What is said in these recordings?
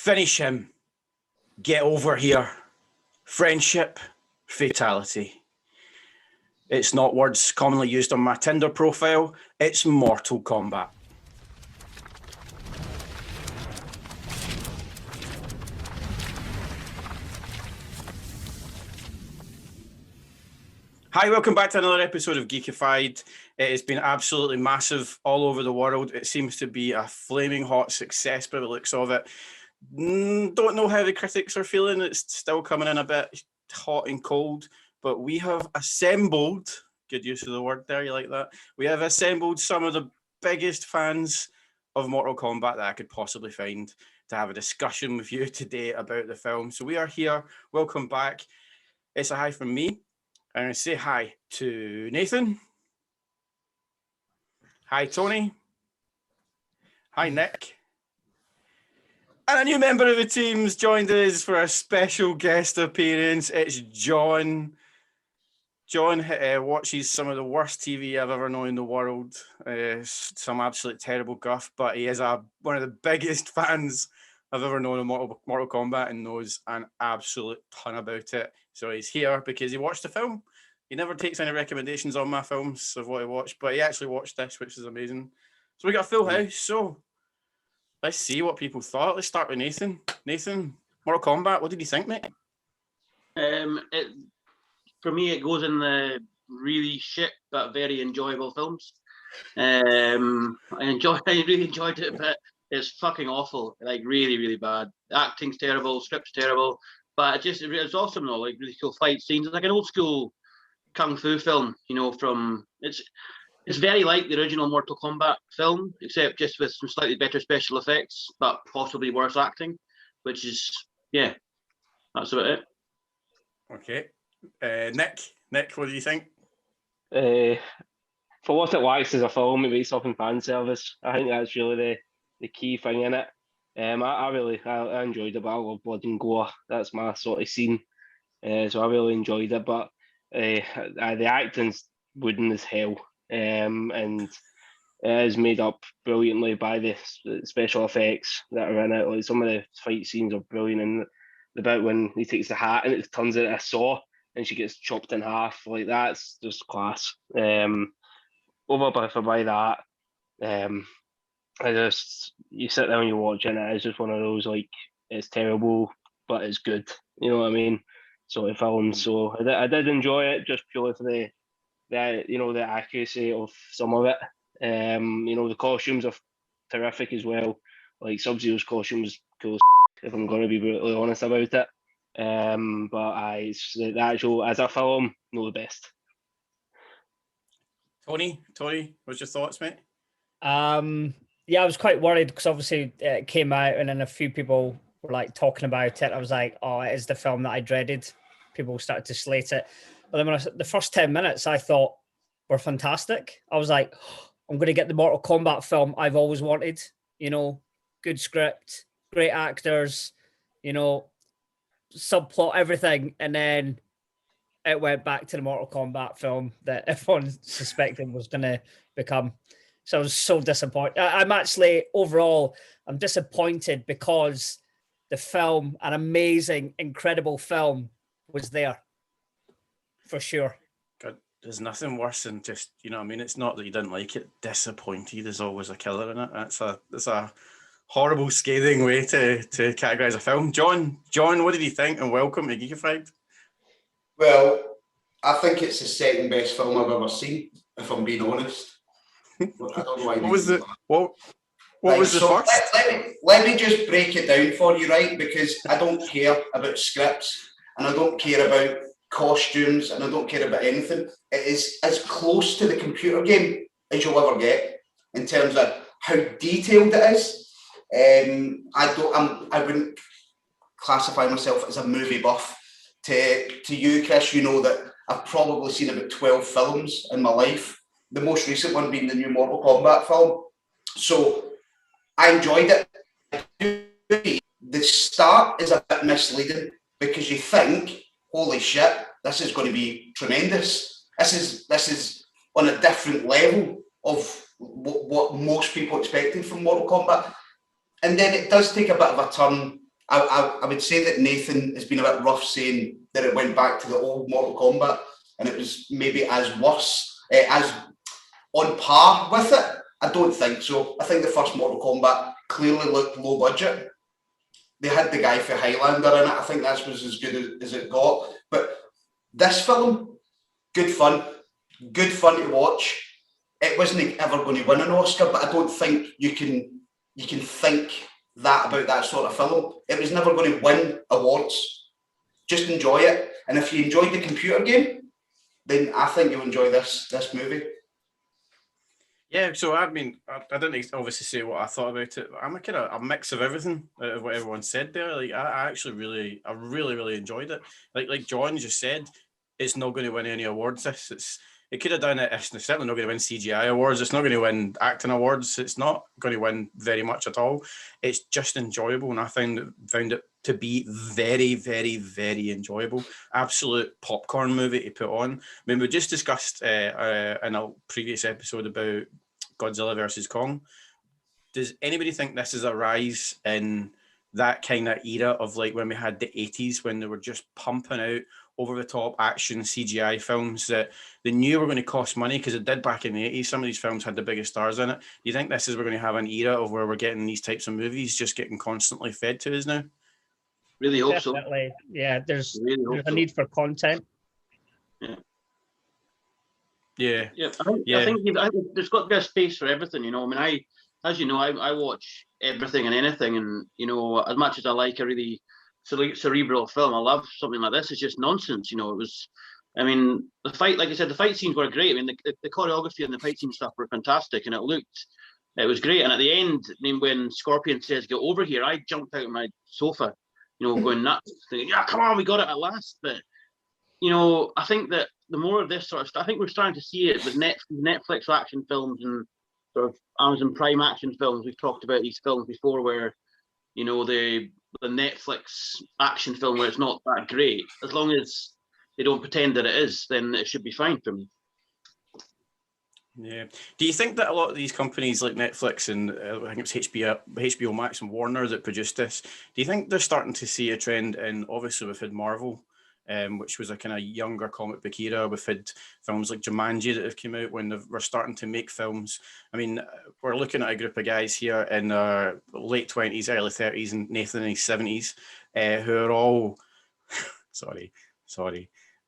Finish him. Get over here. Friendship. Fatality. It's not words commonly used on my Tinder profile. It's Mortal Kombat. Hi, welcome back to another episode of Geekified. It has been absolutely massive all over the world. It seems to be a flaming hot success by the looks of it. Don't know how the critics are feeling. It's still coming in a bit hot and cold, but we have assembled, good use of the word there, you like that? We have assembled some of the biggest fans of Mortal Kombat that I could possibly find to have a discussion with you today about the film. So we are here. Welcome back. It's a hi from me. I'm going to say hi to Nathan. Hi, Tony. Hi, Nick. And a new member of the team's joined us for a special guest appearance. It's John. John watches some of the worst TV I've ever known in the world. Some absolute terrible guff, but he is one of the biggest fans I've ever known of Mortal Kombat and knows an absolute ton about it. So he's here because he watched the film. He never takes any recommendations on my films of what he watched, but he actually watched this, which is amazing. So we got a full house. So let's see what people thought. Let's start with Nathan. Nathan, Mortal Kombat, what did you think, mate? For me, it goes in the really shit but very enjoyable films. I really enjoyed it, but it's fucking awful. Like really, really bad. The acting's terrible, script's terrible, but it's awesome though. Like really cool fight scenes. It's like an old school kung fu film, you know. It's very like the original Mortal Kombat film, except just with some slightly better special effects, but possibly worse acting. Which is that's about it. Okay. Nick, what do you think? For what it lacks as a film, it makes up in fan service. I think that's really the key thing in it. I enjoyed it, but I love blood and gore. That's my sort of scene. So I really enjoyed it, but the acting's wooden as hell, and it is made up brilliantly by the special effects that are in it. Like some of the fight scenes are brilliant, and the bit when he takes the hat and it turns into a saw and she gets chopped in half, like that's just class. Over by that, you sit there and you watch it, and it's just one of those, like, it's terrible but it's good. You know what I mean? Sort of film. So I did enjoy it just purely for the the accuracy of some of it. The costumes are terrific as well. Like Sub-Zero's costume was cool as if I'm going to be brutally honest about it. But it's the actual, as a film, no, the best. Tony, what's your thoughts, mate? Yeah, I was quite worried because obviously it came out and then a few people were like talking about it. I was like, oh, it is the film that I dreaded. People started to slate it. But then the first 10 minutes I thought were fantastic. I was like, oh, I'm going to get the Mortal Kombat film I've always wanted. You know, good script, great actors, you know, subplot, everything. And then it went back to the Mortal Kombat film that everyone suspected was going to become. So I was so disappointed. I'm actually, overall, I'm disappointed because the film, an amazing, incredible film, was there. For sure. God, there's nothing worse than just, you know what I mean? It's not that you didn't like it. Disappointed is always a killer in it. That's a horrible, scathing way to categorise a film. John, what did you think? And welcome to Geekified. Well, I think it's the second best film I've ever seen, if I'm being honest. I don't know why. What was the first? Let me just break it down for you, right? Because I don't care about scripts and I don't care about costumes and I don't care about anything. It is as close to the computer game as you'll ever get in terms of how detailed it is. I wouldn't classify myself as a movie buff. To you, Chris, you know that I've probably seen about 12 films in my life. The most recent one being the new Mortal Kombat film. So I enjoyed it. The start is a bit misleading because you think, holy shit, this is going to be tremendous. This is on a different level of what most people expected from Mortal Kombat. And then it does take a bit of a turn I would say that Nathan has been a bit rough saying that it went back to the old Mortal Kombat and it was maybe as worse, as on par with it. I don't think so. I think the first Mortal Kombat clearly looked low budget. They had the guy for Highlander in it. I think that was as good as it got. But this film, good fun to watch. It wasn't ever going to win an Oscar, but I don't think you can think that about that sort of film. It was never going to win awards. Just enjoy it. And if you enjoyed the computer game, then I think you'll enjoy this movie. Yeah, so I mean, I didn't obviously say what I thought about it. I'm a kind of a mix of everything out of what everyone said there. Like, I actually really enjoyed it. Like John just said, it's not going to win any awards. It could have done it. It's certainly not going to win CGI awards. It's not going to win acting awards. It's not going to win very much at all. It's just enjoyable, and I found it to be very enjoyable. Absolute popcorn movie to put on. I mean, we just discussed in a previous episode about Godzilla versus Kong. Does anybody think this is a rise in that kind of era of like when we had the 80s, when they were just pumping out over the top action CGI films that they knew were going to cost money, because it did back in the 80s. Some of these films had the biggest stars in it. Do you think this is we're going to have an era of where we're getting these types of movies just getting constantly fed to us now? Really hope Definitely. so. Yeah, there's Really a need for content. Yeah. I think there's got to be a space for everything. You know, I mean, as you know, I watch everything and anything, and you know, as much as I like a really cerebral film, I love something like this. It's just nonsense. You know, it was. I mean, the fight, like I said, the fight scenes were great. I mean, the choreography and the fight scene stuff were fantastic, and it was great. And at the end, I mean, when Scorpion says "Get over here," I jumped out of my sofa, you know, going nuts, thinking, "Yeah, come on, we got it at last." But you know, I think that the more of this sort of stuff, I think we're starting to see it with Netflix action films and sort of Amazon Prime action films. We've talked about these films before where, you know, the Netflix action film where it's not that great, as long as they don't pretend that it is, then it should be fine for me. Yeah. Do you think that a lot of these companies like Netflix and I think it's HBO Max and Warner that produced this, do you think they're starting to see a trend in, obviously we've had Marvel, which was a kind of younger comic book era. We've had films like Jumanji that have come out when we're starting to make films. I mean, we're looking at a group of guys here in their late 20s, early 30s, and Nathan in his 70s, who are all,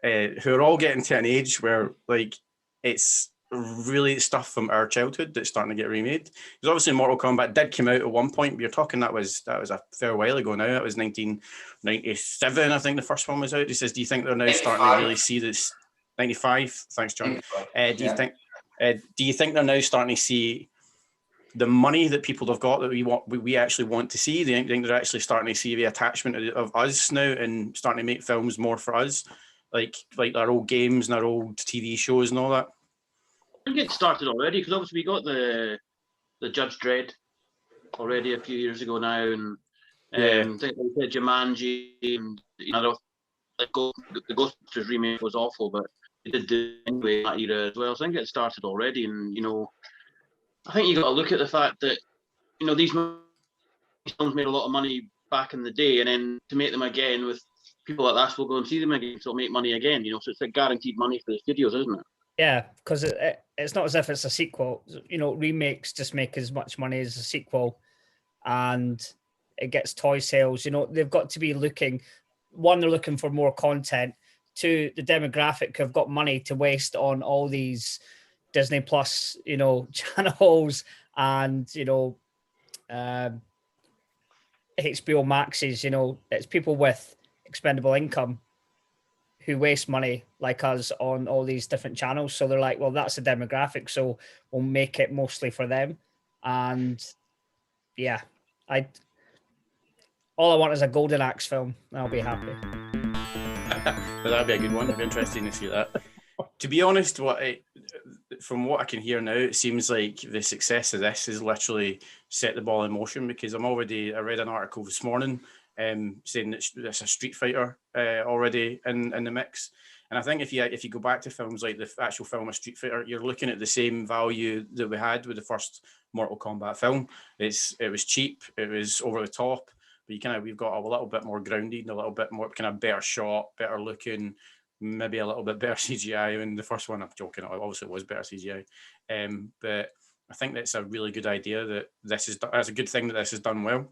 who are all getting to an age where like it's really stuff from our childhood that's starting to get remade. Because obviously Mortal Kombat did come out at one point, but you're talking that was a fair while ago now. That was 1997, I think the first one was out. He says, do you think they're now 95. starting to really see this? 95. Thanks, John. Do you think they're now starting to see the money that people have got that we actually want to see? Do you think they're actually starting to see the attachment of us now and starting to make films more for us, like our old games and our old TV shows and all that? I think it started already, because obviously we got the Judge Dredd already a few years ago now, and I think they said Jumanji, and you know, the Ghostbusters remake was awful, but they did do it anyway in that era as well. So I think it started already, and you know, I think you got to look at the fact that you know these films made a lot of money back in the day, and then to make them again with people like that will go and see them again, so it'll make money again. You know, so it's like guaranteed money for the studios, isn't it? Yeah, because it's not as if it's a sequel. You know, remakes just make as much money as a sequel, and it gets toy sales. You know, they've got to be looking. One, they're looking for more content. Two, the demographic have got money to waste on all these Disney Plus, you know, channels and you know, HBO Maxes. You know, it's people with expendable income who waste money like us on all these different channels. So they're like, well, that's a demographic, so we'll make it mostly for them. And yeah, all I want is a Golden Axe film. I'll be happy. That'd be a good one. It'd be interesting to see that. To be honest, from what I can hear now, it seems like the success of this has literally set the ball in motion, because I read an article this morning saying that it's a Street Fighter already in the mix. And I think if you go back to films like the actual film of Street Fighter, you're looking at the same value that we had with the first Mortal Kombat film. It was cheap, it was over the top, but we've got a little bit more grounded, a little bit more kind of better shot, better looking, maybe a little bit better CGI. And the first one, I'm joking, obviously it was better CGI, but I think that's a really good idea that that's a good thing that this is done well.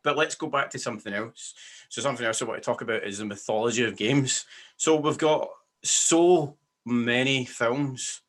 But let's go back to something else. So something else I want to talk about is the mythology of games. So we've got so many films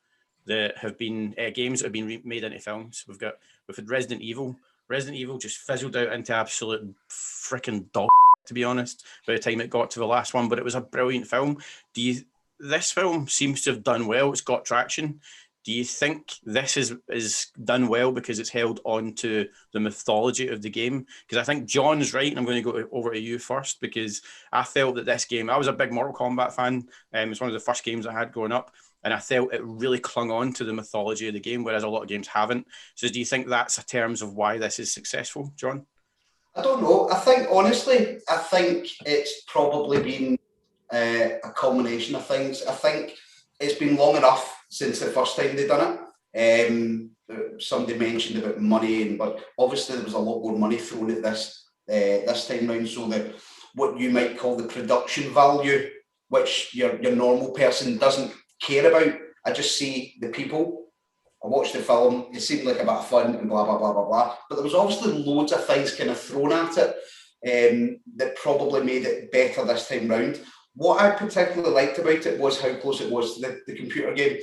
that have been games that have been made into films. We've had Resident Evil. Resident Evil just fizzled out into absolute freaking dog, to be honest, by the time it got to the last one. But it was a brilliant film. This film seems to have done well. It's got traction. Do you think this is done well because it's held on to the mythology of the game? Because I think John's right, and I'm going to go over to you first, because I felt that this game, I was a big Mortal Kombat fan. It's one of the first games I had growing up, and I felt it really clung on to the mythology of the game, whereas a lot of games haven't. So do you think that's in terms of why this is successful, John? I don't know. I think it's probably been a culmination of things. I think it's been long enough since the first time they done it. Somebody mentioned about money, but obviously there was a lot more money thrown at this time round. So that what you might call the production value, which your normal person doesn't care about. I just see the people. I watched the film. It seemed like a bit of fun and blah blah blah blah blah. But there was obviously loads of things kind of thrown at it that probably made it better this time round. What I particularly liked about it was how close it was to the computer game,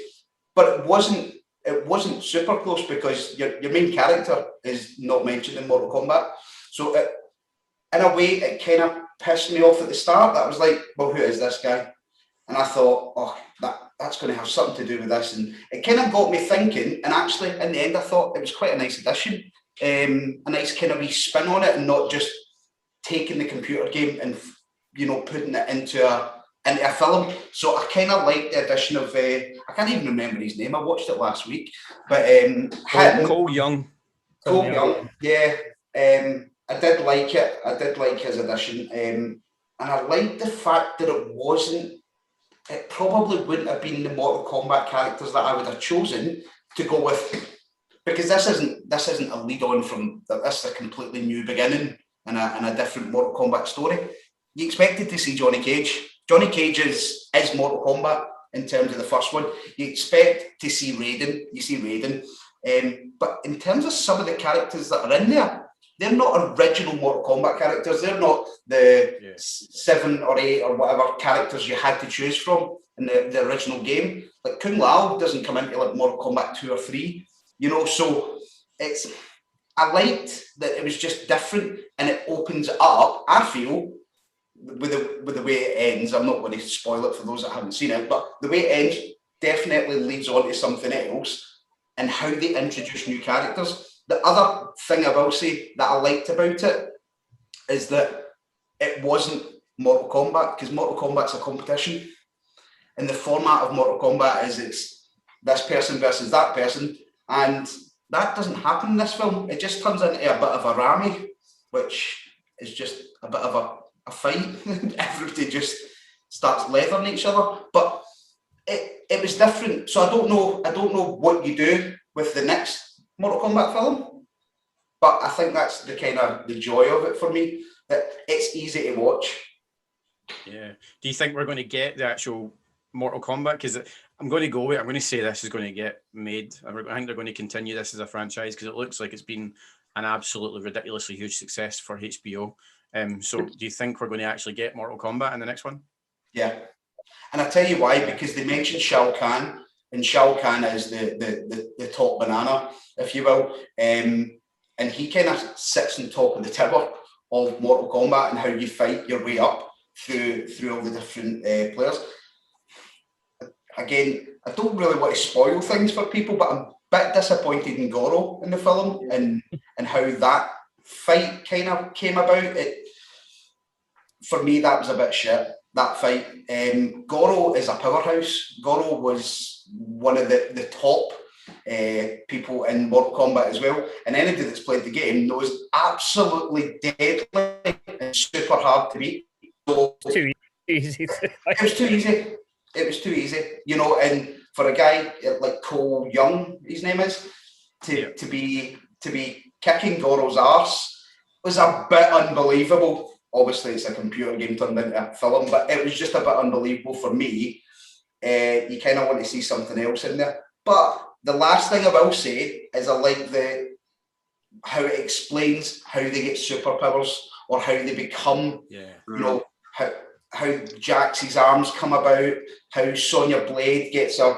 but it wasn't super close because your main character is not mentioned in Mortal Kombat. So in a way, it kind of pissed me off at the start. That I was like, well, who is this guy? And I thought, oh, that's going to have something to do with this. And it kind of got me thinking. And actually, in the end, I thought it was quite a nice addition, a nice kind of wee spin on it, and not just taking the computer game and putting it into a film. So I kind of like the addition of I can't even remember his name. I watched it last week, but Cole Young. Cole Young, yeah. I did like it. I did like his addition, and I liked the fact that it probably wouldn't have been the Mortal Kombat characters that I would have chosen to go with, because this isn't a lead on from this is a completely new beginning and a different Mortal Kombat story. You expected to see Johnny Cage. Johnny Cage is Mortal Kombat in terms of the first one. You expect to see Raiden. You see Raiden. But in terms of some of the characters that are in there, they're not original Mortal Kombat characters. They're not the 7 or 8 or whatever characters you had to choose from in the original game. Like Kung Lao doesn't come into like Mortal Kombat 2 or 3. So I liked that it was just different, and it opens it up, I feel, with the way it ends. I'm not going to spoil it for those that haven't seen it, but the way it ends definitely leads on to something else, and how they introduce new characters. The other thing I will say that I liked about it is that it wasn't Mortal Kombat, because Mortal Kombat's a competition, and the format of Mortal Kombat is it's this person versus that person, and that doesn't happen in this film. It just turns into a bit of a rammy, which is just a bit of a fight. Everybody just starts leathering each other. But it was different. So I don't know what you do with the next Mortal Kombat film, but I think that's the joy of it for me, that it's easy to watch. Yeah. Do you think we're going to get the actual Mortal Kombat? Because I'm going to say this is going to get made. I think they're going to continue this as a franchise, because it looks like it's been an absolutely ridiculously huge success for HBO. So do you think we're going to actually get Mortal Kombat in the next one? Yeah. And I tell you why, because they mentioned Shao Kahn, and Shao Kahn is the top banana, if you will. And he kind of sits on top of the tower of Mortal Kombat and how you fight your way up through all the different players. Again, I don't really want to spoil things for people, but I'm a bit disappointed in Goro in the film and how that fight kind of came about. For me, that was a bit shit, that fight. Goro is a powerhouse. Goro was one of the top people in Mortal Kombat as well. And anybody that's played the game knows absolutely deadly and super hard to beat. So, Too easy. It was too easy. It was too easy, and for a guy like Cole Young, his name is, to be kicking Goro's arse. was a bit unbelievable. Obviously, it's a computer game turned into a film, but it was just a bit unbelievable for me. You kind of want to see something else in there. But the last thing I will say is I like how it explains how they get superpowers or how they become, you know, how Jax's arms come about, how Sonya Blade gets a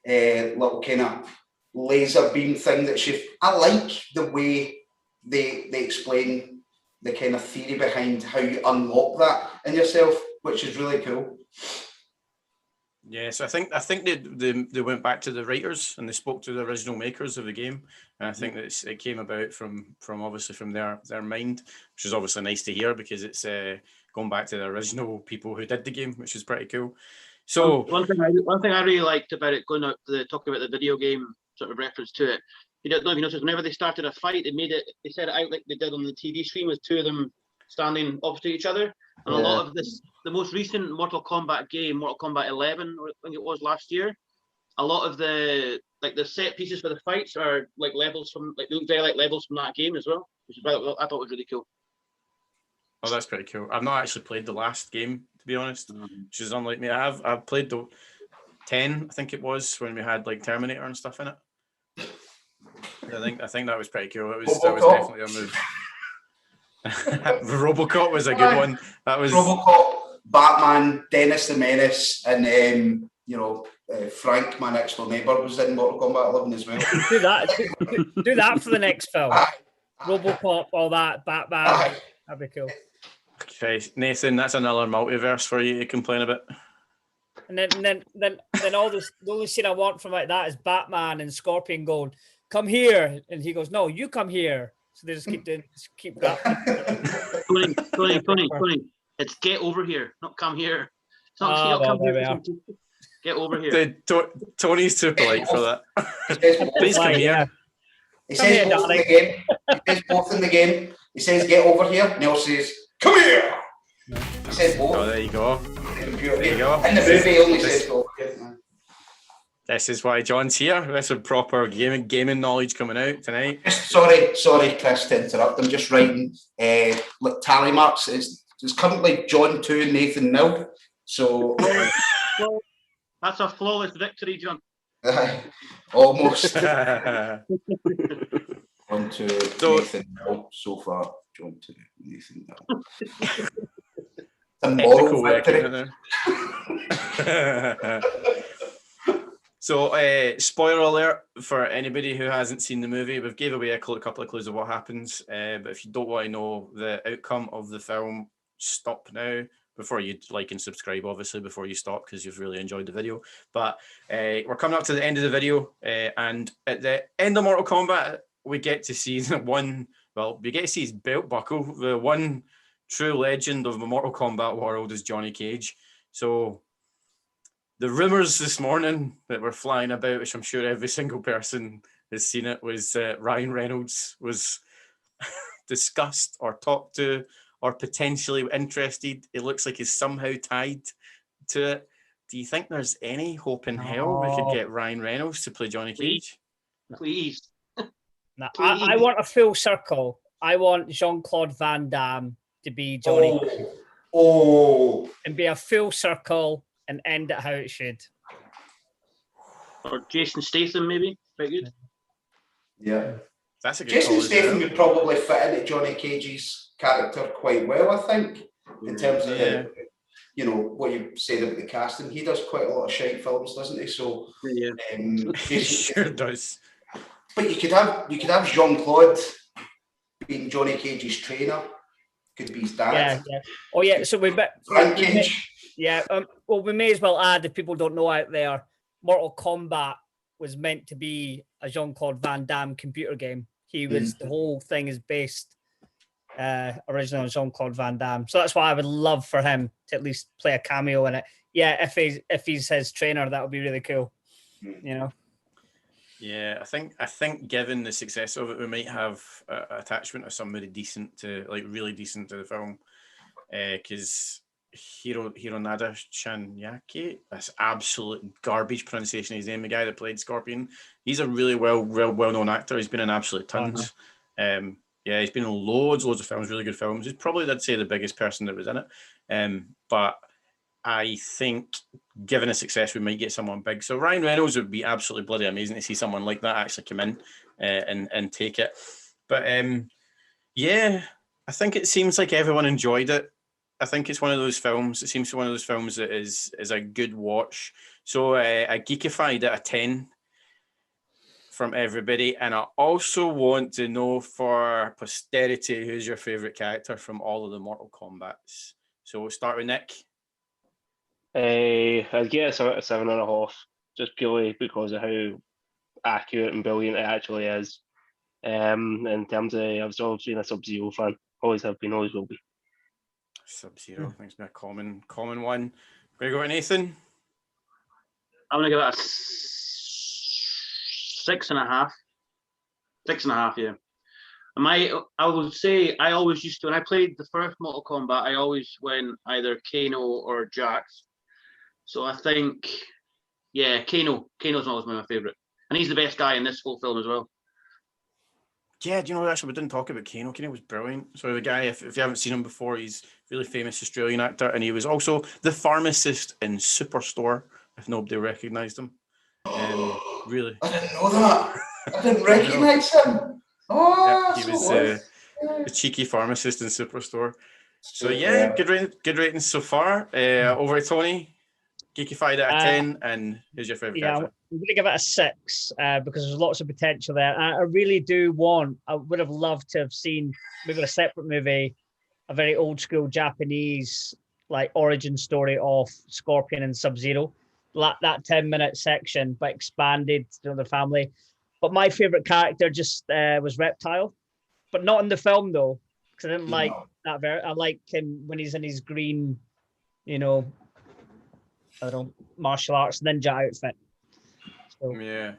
little kind of laser beam thing that I like the way they explain the kind of theory behind how you unlock that in yourself, which is really cool. Yes, I think they went back to the writers and they spoke to the original makers of the game, and I think that it came about from obviously from their mind, which is obviously nice to hear because it's going back to the original people who did the game, which is pretty cool. So one thing I really liked about it, going out to talk about the video game sort of reference to it, you don't know if you noticed, whenever they started a fight, they said it out like they did on the TV screen with two of them standing opposite each other. And a lot of this, the most recent Mortal Kombat game, Mortal Kombat 11, I think it was last year, a lot of the set pieces for the fights are like levels from, like, they look very like levels from that game as well, which is I thought was really cool. Oh, that's pretty cool. I've not actually played the last game, to be honest, which is unlike me. I've played the 10, I think it was, when we had like Terminator and stuff in it. I think that was pretty cool. That was definitely a move. Robocop was a good one. That was Robocop, Batman, Dennis the Menace, and Frank, my next door neighbour, was in Mortal Kombat 11 as well. Do that for the next film. Robocop, all that, Batman. That'd be cool. Okay, Nathan, that's another multiverse for you to complain about. And then the only scene I want from like that is Batman and Scorpion going, "Come here," and he goes, "No, you come here." So they just keep that. Tony, it's get over here, not come here. It's not come here. Get over here. Tony's too polite for that. Please come here. He says both in the game. He says both in the game. He says get over here. Neil says come here. He says both. Oh, there you go. There you go. In the movie, he only says go over here. This is why John's here. This is proper gaming knowledge coming out tonight. Sorry, Chris, to interrupt. I'm just writing tally marks. It's currently John 2 and Nathan 0. So that's a flawless victory, John. Almost. 1, 2, Nathan 0 so far. John 2, Nathan 0. A moral victory. So, spoiler alert for anybody who hasn't seen the movie. We've gave away a couple of clues of what happens. But if you don't want to know the outcome of the film, stop now before you like and subscribe, obviously, before you stop, because you've really enjoyed the video. But we're coming up to the end of the video. And at the end of Mortal Kombat, we get to see we get to see his belt buckle. The one true legend of the Mortal Kombat world is Johnny Cage. So the rumours this morning that were flying about, which I'm sure every single person has seen it, was Ryan Reynolds was discussed or talked to or potentially interested. It looks like he's somehow tied to it. Do you think there's any hope in hell we could get Ryan Reynolds to play Johnny Cage? Please. No, I want a full circle. I want Jean-Claude Van Damme to be Johnny Cage. And be a full circle and end it how it should. Or Jason Statham, maybe. Very good. Yeah. That's a good Jason call, Statham would probably fit into Johnny Cage's character quite well, I think, in terms of what you said about the casting. He does quite a lot of shite films, doesn't he? So he sure does. But you could have Jean-Claude being Johnny Cage's trainer. Could be his dad. Yeah. Oh yeah. So Frank Cage. Well, we may as well add, if people don't know out there, Mortal Kombat was meant to be a Jean-Claude Van Damme computer game. He was the whole thing is based originally on Jean-Claude Van Damme. So that's why I would love for him to at least play a cameo in it. Yeah, if he's his trainer, that would be really cool. You know. Yeah, I think given the success of it, we might have an attachment of somebody decent to, like, really decent to the film, because Hironada Shanyaki, that's absolute garbage pronunciation of his name, the guy that played Scorpion. He's a really well-known actor. He's been in absolute tons. Yeah, he's been in loads of films, really good films. He's probably, I'd say, the biggest person that was in it. But I think, given the success, we might get someone big. So Ryan Reynolds would be absolutely bloody amazing to see someone like that actually come in and take it. But yeah, I think it seems like everyone enjoyed it. I think it's one of those films. It seems to be one of those films that is a good watch. So I geekified at a 10 from everybody, and I also want to know for posterity who's your favorite character from all of the Mortal Kombats. So we'll start with Nick. I'd get a 7.5, just purely because of how accurate and brilliant it actually is. In terms of, I've always been a Sub-Zero fan. Always have been, always will be. Sub-Zero, thanks for a common one. Gregor and Nathan? I'm going to give it a 6.5. 6.5, yeah. I would say I always used to, when I played the first Mortal Kombat, I always went either Kano or Jax. So I think, yeah, Kano's always been my favourite. And he's the best guy in this whole film as well. Yeah, do you know, actually, we didn't talk about Kano. Kano was brilliant. So the guy, if you haven't seen him before, he's a really famous Australian actor, and he was also the pharmacist in Superstore, if nobody recognised him. Really. I didn't know that. I didn't recognise him. Oh, yeah, he was the cheeky pharmacist in Superstore. So yeah, good ratings so far. Over to Tony, geekified out of 10, and who's your favourite character? I'm going to give it a 6 because there's lots of potential there. I really do I would have loved to have seen maybe a separate movie, a very old school Japanese like origin story of Scorpion and Sub-Zero. That 10-minute section, but expanded to the family. But my favorite character just was Reptile, but not in the film though, because I didn't like that very. I like him when he's in his green, I don't know, martial arts ninja outfit. So. Yeah.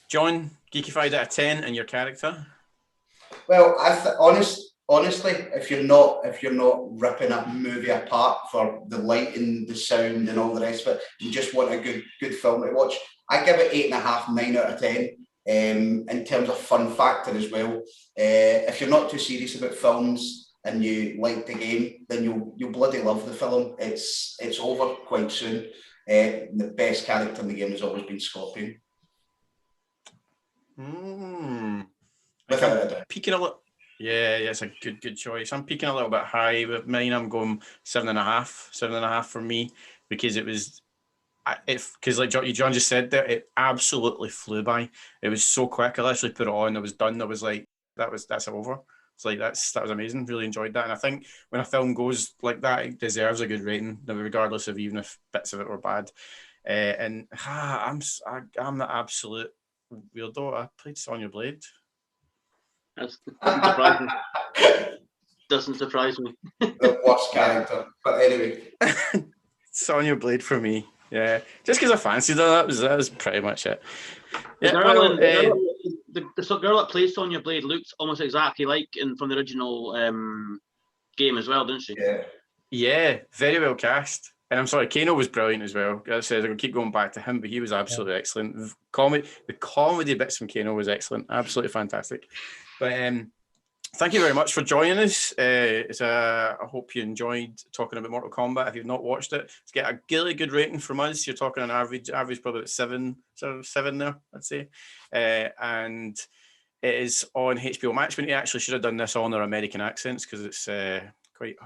John, geekified out of 10, and your character? Well, honestly, if you're not ripping a movie apart for the lighting, the sound, and all the rest of it, you just want a good film to watch, I give it 8.5, 9 out of 10. In terms of fun factor as well, if you're not too serious about films and you like the game, then you'll bloody love the film. It's over quite soon. The best character in the game has always been Scorpion. Peaking a little. Yeah, it's a good choice. I'm peaking a little bit high with mine. I'm going 7.5 for me, because because like John just said there, it absolutely flew by. It was so quick. I literally put it on. I was done. I was like, that's over. It's like that was amazing. Really enjoyed that. And I think when a film goes like that, it deserves a good rating, regardless of even if bits of it were bad. I'm the absolute weirdo. I played Sonya Blade. That doesn't surprise me. Doesn't surprise me. The worst character, but anyway. Sonya Blade for me. Yeah, just because I fancied her. That was pretty much it. The girl that plays Sonya Blade looks almost exactly like from the original game as well, didn't she? Yeah, very well cast. And I'm sorry, Kano was brilliant as well. As I said, I'm going to keep going back to him, but he was absolutely excellent. The comedy bits from Kano was excellent. Absolutely fantastic. But thank you very much for joining us. I hope you enjoyed talking about Mortal Kombat. If you've not watched it, it's got a really good rating from us. You're talking an average probably about 7 there, I'd say. And it is on HBO Max. We actually should have done this on our American accents, because it's quite.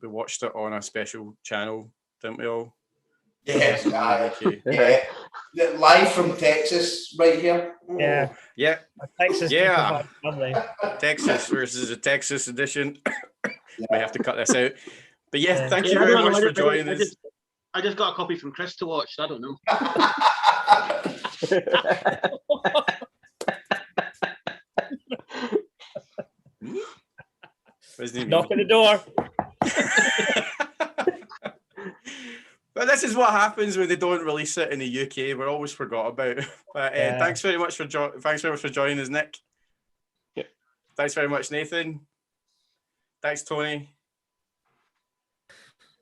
We watched it on a special channel, didn't we all? Yes, yeah. Live from Texas, right here. Yeah. Texas. Yeah. Texas versus the Texas edition. We have to cut this out. But thank you very much for joining us. I just got a copy from Chris to watch. I don't know. Knock on the door. But this is what happens when they don't release it in the UK. We're always forgot about. But thanks very much for joining us, Nick. Yep. Thanks very much, Nathan. Thanks, Tony.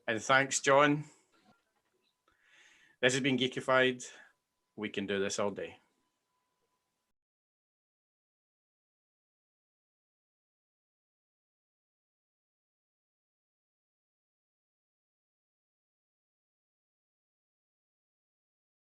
And thanks, John. This has been Geekified. We can do this all day.